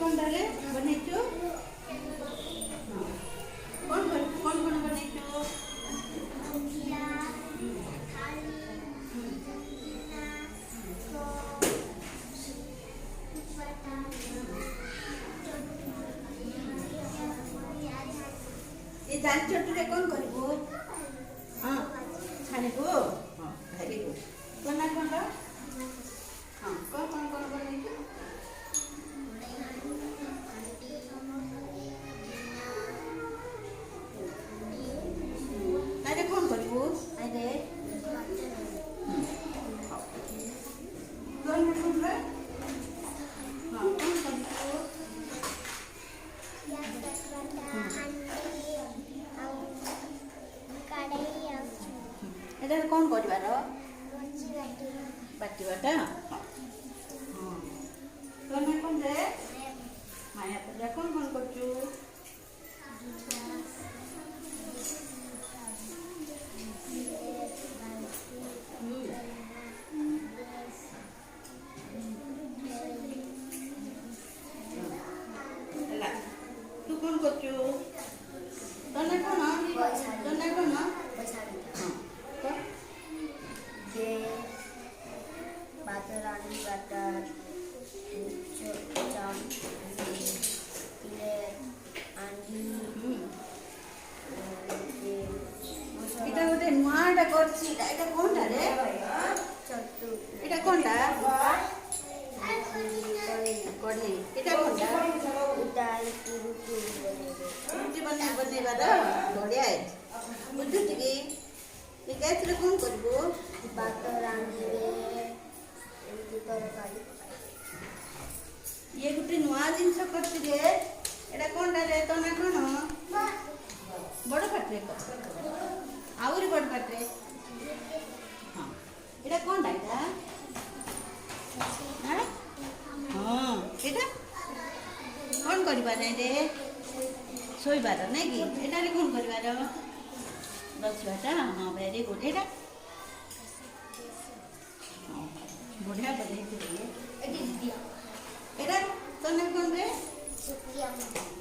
कौन डाले बनेचो कौन बनेचो ये दाल चटनी कौन करिबो हां छानिबो हां वेरी गुड कोना कोना हां कौन बनेचो अरे कौन करिबो अरे कौन रे हां कौन करिबो एटा कौन करिबार बाटीबाटा हां तोने कौन रे माया पूजा कौन करछु तू कौन करछु तोने कौन Baterani batar jam ile andi এটা ওটা নোয়াটা করছি এটা কোনটা রে chottu এটা কোনটা কড়ি এটা কোনটা udai kuruku রুটি বনাইবা তো বড়িয়া বুঝছো কি এই গ্যাসরে কোন করব baterani re endi torkari ये गुटे नुआ जिनस करछि रे एटा कोनटा रे तो ना कोन बड़ पात्रे को आउरी बड़ पात्रे हां एटा कोनटा एटा हां हां एटा कोन करिबा नै रे सोइबार नै कि एटा रे कोन करिबार बसबाटा हां वेरी गुड एटा बढ़िया बने रे edi dia एटा तने कोन रे sukiya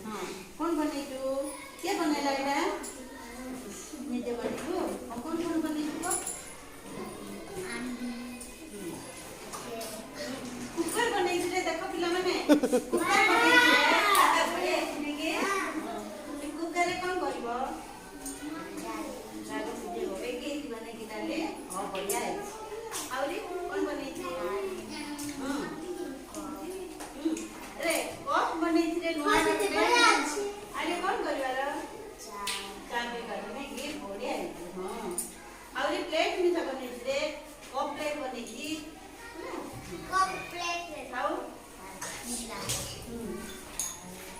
हां कोन बनेछु के बनेला एटा निजे बनेछु कोन बनेछु कुकर बनेछु रे देखो पिला माने कुकर बनेछु रे कुकर रे कोन करबो लागे सिजेबो एके बने कि ताले हां बढ़िया है आउरी कोन बनेछु हां रे कोन बनेछि रे नुआ अरे कोन करबार चाबी करने की बढ़िया है हां आउरी प्लेट में सब बनेछि रे कप प्लेट बनेछि cup plate re आउ nila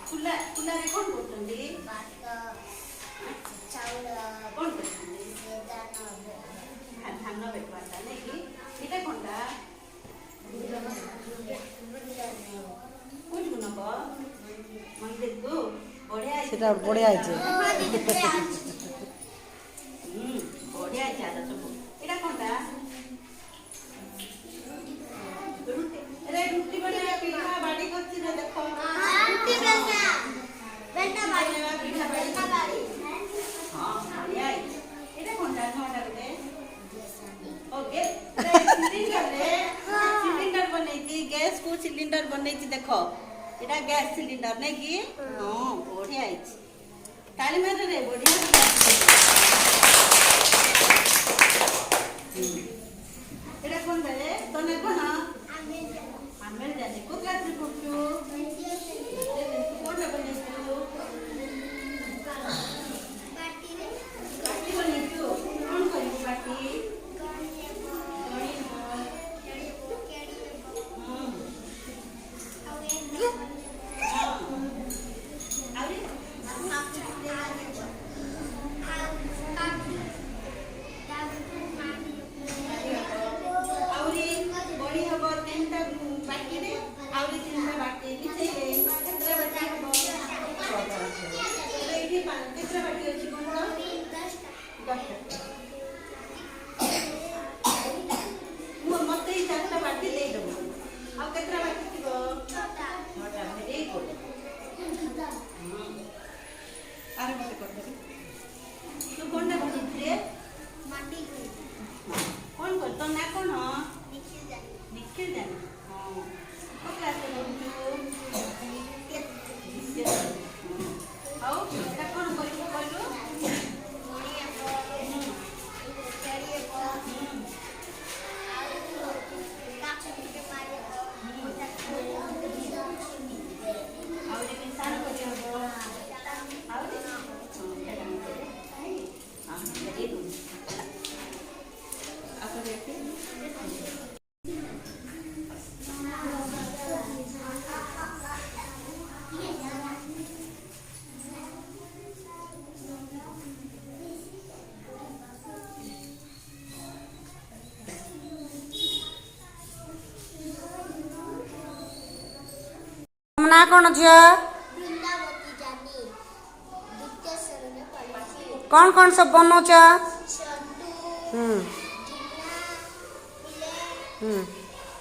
कुला रे कोन करछन्ती bato chaul कोन करछन्ती sedana धान बेटवाटा नै कि एटा कोनटा कोन गुण को मन देखो बढ़िया है সেটা বড়িয়া আছে बढ़िया है ज्यादा सब एटा कोनटा रुटी रे रुटी बने पीठा बाडी करछि रे देखो ruti benta पीठा बाडी हां बढ़िया है एटा कोनटा नोटा गटे ओके सिलिंडर बनेछि गैस को सिलिंडर बनेछि देखो एटा गैस सिलिंडर नै कि हां बढ़िया है ताली मारे रे बढ़िया एटा कोन रे तने कोन आमेल जाने को क्लास रे पढछु कोन बनेछु बाटी बनेछु कोन करिबो बाटी मत चार बाटी दे दो आ केतरा बाटी थी छटा भेरी गुड कौन झियो ବୃନ୍ଦାବତୀ ଜାନି ଦ୍ୱିତୀୟ ଶ୍ରେଣୀରେ ପଢ଼ୁଛି। कौन सब बनौच ଚଟୁ हम्म ଢିଲା हम्म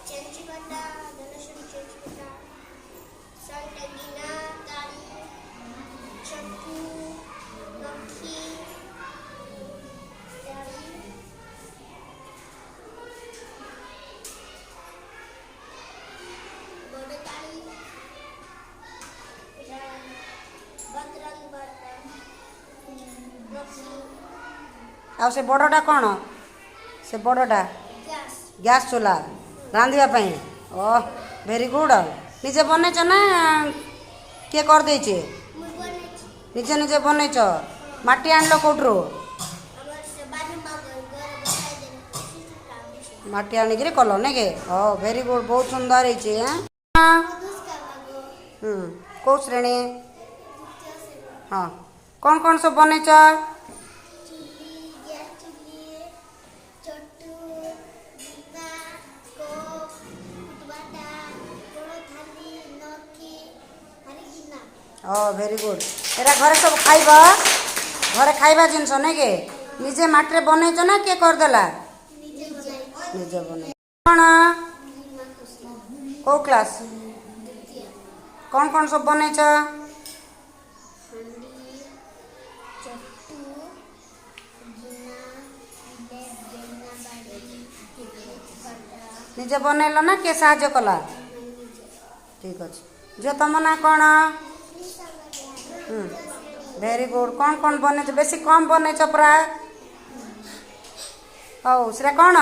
ଚେଞ୍ଚିକଟା ଧନଶ୍ରୀ ଚେଞ୍ଚିକଟା ସଣ୍ଟଗିନା ତାଳି ଚଟୁ ନଖି ତାଳି ବଡ଼ ତାଳି ବତରଙ୍ଗ ବଟନ ନଖି आ से बड़टा कौन से बड़टा ଗ୍ୟାସ୍ गैस चूल्हा रांधिया पाई ओह वेरी गुड निजे बनैच ना किए कर देचे ମୁଁ ବନେଇଛି निजे निजे बनैच माटी आनल कौटरू ଆମର ସେ ବାନୁ ଘର ବସାଇ ଦେଲେ माटी आनिक कल नहीं के ओ वेरी गुड बहुत सुंदर है ମଧୁସ୍କା ବାଗ कौ श्रेणी ଦ୍ୱିତୀୟ ଶ୍ରେଣୀ हाँ कौन सब बनैच ଚୁଲି ଗ୍ୟାସ୍ ଚୁଲି ଚଟୁ ଗିନା କପ୍ ଫୁଟବାଟା ବଡ଼ ଥାଲି ନଖି ହାରିକିନା ओ वेरी गुड एरा घरे सब खाइबा घरे खाइबा जिनस नहीं के निजे माटी बनैच ना किए करदेला ନିଜେ ବନାଇ निजे बनै कौन ଲିମା ଖୁସି कौ क्लास ଦ୍ୱିତୀୟ कौन सब बनैच ହାଣ୍ଡି ଚଟୁ ଗିନା ପ୍ଲେଟ୍ ବେଲନା ବାଡ଼ି ଫୁଟବାଟା निजे बनैल ना किए साहाଯ୍य कला ठीक अच्छे जो तुम ना कौन वेरी गुड कौन बनैच बेसी कम बनैच पूरा हौ से कौन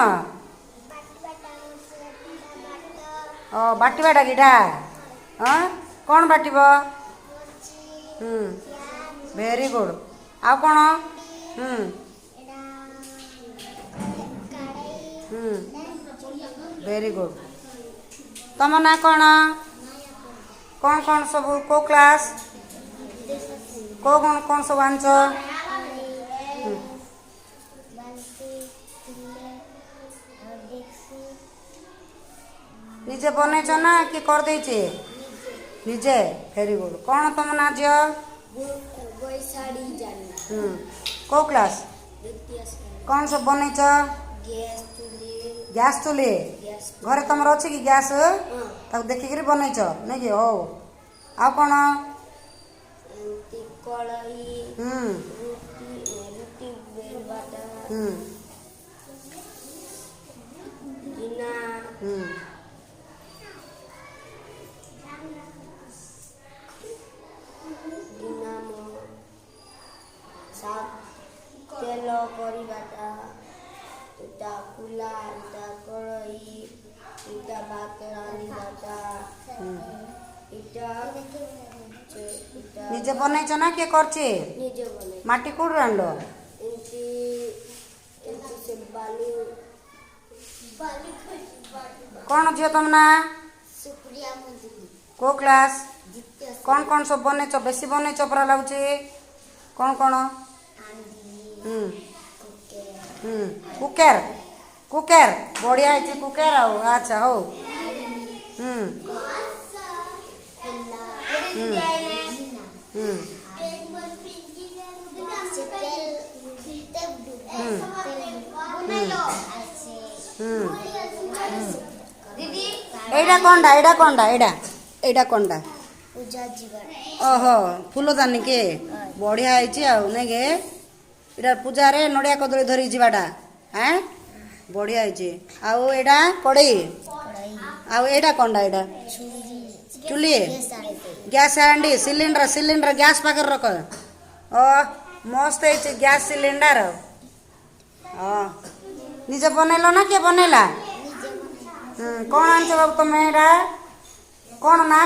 ओ बाटिबाटा गिटा हाँ कौन बाटब वेरी गुड आउ कौन वेरी गुड तुम ना कौन सब को क्लास कौन सब आनच निजे बनैच ना कि कर देचे निजे वेरी गुड कौन तुम ना झियो ବୈଶାଢ଼ୀ ଜାନି को क्लास ଦ୍ୱିତୀୟ ଶ୍ରେଣୀ कौन सब बनैच ଗ୍ୟାସ୍ ଚୁଲି गैस चुली ଗ୍ୟାସ୍ घरे तुम अच्छे कि गैस ହଁ ताक देखिक बनैच नहीं कि हो आउ कौन ଏମିତି କଡ଼େଇ ରୁଟି ବେଲବାଟା ଗିନା ଗିନାମ ତେଲ କରିବାଟା ଏଟା କୁଲା ଏଟା କଡ଼େଇ ଏଟା ଭାତ ରାନ୍ଧିବାଟା ଏଟା निजे बनैच ना किए करचे ନିଜେ ବନାଇ माटी कौट आनल ଏମିତି ଏମିତି ସେ ବାଲି ବାଲି कौन झियो तुम ना ସୁପ୍ରିୟା ମନ୍ଦିର को क्लास ଦ୍ୱିତୀୟ कौन सब बनैच बेसी बनैच पूरा लगुचे कौन ଆନ୍ଦି कुकर कुकर बढ़िया है कुकर आओ अच्छा हो एडा कौनटा एडा कौनटा ପୂଜା ଯିବା ओहो फूलदानी के बढ़िया है नहीं के इटा पूजा रे नड़िया कदली धरी जावाटा हाँ बढ़िया है आउ एडा कड़ई କଡ଼େଇ आउ एडा कौनटा एडा चुली गैस हांडी सिलिंडर गैस पाखे रख ओ मस्त है गैस सिलिंडर निजे बनैल ना किए बनैला कौन आनछ बाबू तुम एडा कौन ना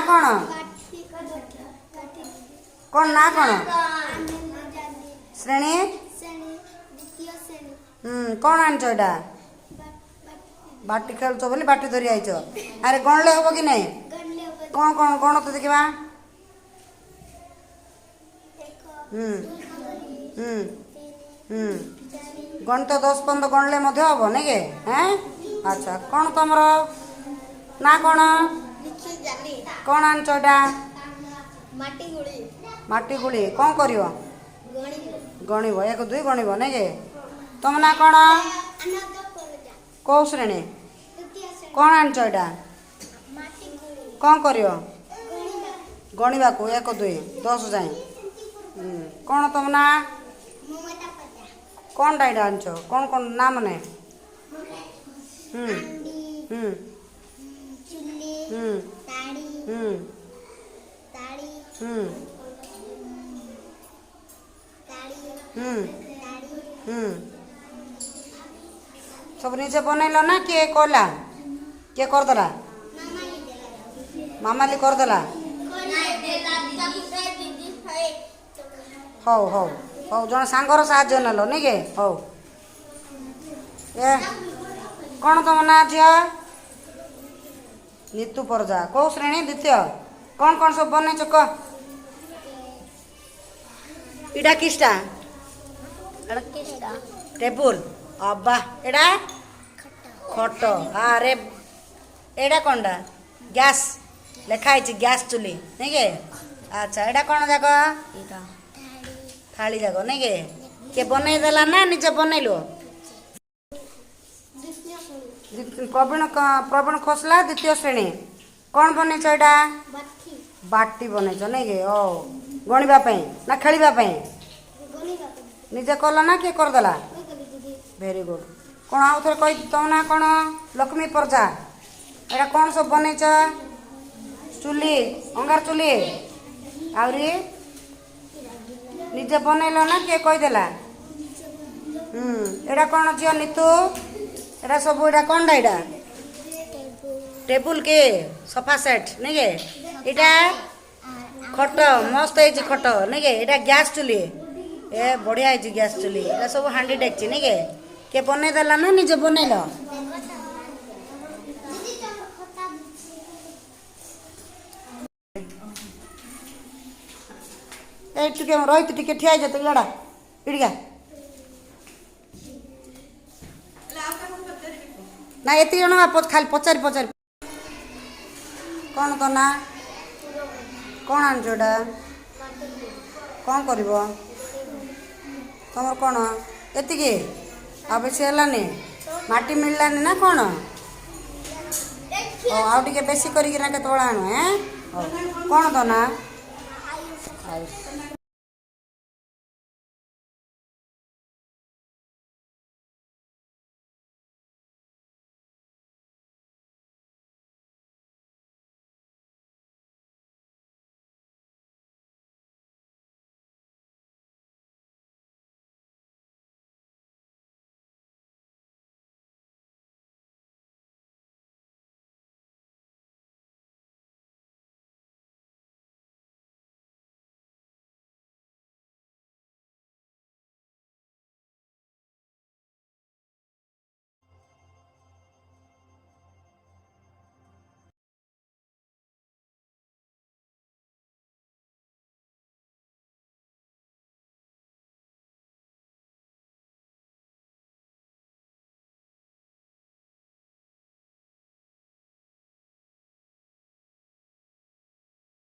कौन ना कौन श्रेणी कौन आनछ एडा बाटी खेलुछ बोली बाटी धरी आइछ अरे गणले हम कि नहीं कौन तो देखा गण तो 10-15 गणले हम नहीं के हैं अच्छा कौन तुम ना कौन कौन आनछ एटा ମାଟି ଗୁଳି ମାଟି ଗୁଳି କ'ଣ କରିବ? ଗଣିବ ଗଣିବ 1 2 ଗଣିବ ନାଇଁ କି? ତମ ନାଁ କ'ଣ? ଅନାଥ ପରଜା କେଉଁ ଶ୍ରେଣୀ? ତୃତୀୟ ଶ୍ରେଣୀ କ'ଣ ଆଣିଛ ଏଇଟା? ମାଟି ଗୁଳି କ'ଣ କରିବ? ଗଣିବା ଗଣିବାକୁ 1 2 10 ଯାଏଁ। କ'ଣ ତମ ନାଁ? ମମତା ପରଜା କ'ଣଟା ଏଇଟା ଆଣିଛ? କ'ଣ କ'ଣ ନାଁ ମାନେ? ହୁଁ ହାଣ୍ଡି ହୁଁ ଚୁଲି ହୁଁ ତାଡ଼ି ହୁଁ ତାଡ଼ି ହୁଁ ତାଡ଼ି ହୁଁ ତାଡ଼ି ହୁଁ ସବୁ ନିଜେ ବନେଇଲ ନା କିଏ କଲା? କିଏ କରିଦେଲା? ମାମା ଦେଲା ମାମାଲି କରିଦେଲା? ହଉ ହଉ ହଉ ଜଣେ ସାଙ୍ଗର ସାହାଯ୍ୟ ନେଲ ନାଇଁ କି? ହଉ ଏ କ'ଣ ତମ ନାଁ ଝିଅ? ନିତୁ ପରଜା। କେଉଁ ଶ୍ରେଣୀ? ଦ୍ୱିତୀୟ। କ'ଣ କ'ଣ ସବୁ ବନେଇଛ କହ? ଏଇଟା କିସଟା? ଟେବୁଲ। ଅବା ଏଇଟା ଖଟ। ଆରେ ଏଇଟା କ'ଣଟା? ଗ୍ୟାସ୍ ଲେଖା ହେଇଛି ଗ୍ୟାସ୍ ଚୁଲି ନାଇଁ କି? ଆଚ୍ଛା ଏଇଟା କ'ଣ ଯାକ? ଥାଳି ଯାକ ନାଇଁ କି? କିଏ ବନେଇ ଦେଲା ନା ନିଜେ ବନେଇଲୁ? ପ୍ରବୀଣ ଖୋସଲା ଦ୍ୱିତୀୟ ଶ୍ରେଣୀ। କ'ଣ ବନେଇଛ ଏଇଟା? ବାଟି ବନେଇଛ ନାଇଁ କି? ଓ ଗଣିବା ପାଇଁ ନା ଖେଳିବା ପାଇଁ? ନିଜେ କଲ ନା କିଏ କରିଦେଲା? Very good. କ'ଣ ଆଉ ଥରେ କହି ତମ ନାଁ କ'ଣ? ଲକ୍ଷ୍ମୀ ପରଜା। ଏଇଟା କ'ଣ ସବୁ ବନେଇଛ? ଚୁଲି ଅଙ୍ଗାର ଚୁଲି। ଆହୁରି ନିଜେ ବନେଇଲ ନା କିଏ କହିଦେଲା? ଏଇଟା କ'ଣ ଝିଅ ନିତୁ? ଏଇଟା ସବୁ ଏଇଟା କ'ଣଟା? ଏଇଟା ଟେବୁଲ କି ସୋଫା ସେଟ୍ ନାଇଁ କି? ଏଇଟା ଖଟ ମସ୍ତ ହେଇଛି ଖଟ ନାଇଁ କି? ଏଇଟା ଗ୍ୟାସ୍ ଚୁଲି। ଏ ବଢ଼ିଆ ହେଇଛି ଗ୍ୟାସ୍ ଚୁଲି। ଏଇଟା ସବୁ ହାଣ୍ଡି ଡେକ୍ଚି ନାଇଁ କି? କିଏ ବନେଇ ଦେଲା ନା ନିଜେ ବନେଇଲ? ଏଇ ଟିକେ ରହିತು ଟିକେ ଠିଆ ହେଇଯାତ ଇଆଡ଼ା ଏଇଠିକା। ନା ଏତିକି ଜଣ ଖାଲି ପଚାରି ପଚାରି। କ'ଣ ତ ନା? କ'ଣ ଆଣିଛ ଏଇଟା? କ'ଣ କରିବ? ତମର କ'ଣ ଏତିକି? ଆଉ ବେଶୀ ହେଲାନି? ମାଟି ମିଳିଲାନି ନା କ'ଣ? ହଉ ଆଉ ଟିକେ ବେଶୀ କରିକିନା କେତେବେଳେ ଆଣୁ? ହଉ କ'ଣ ତ ନା?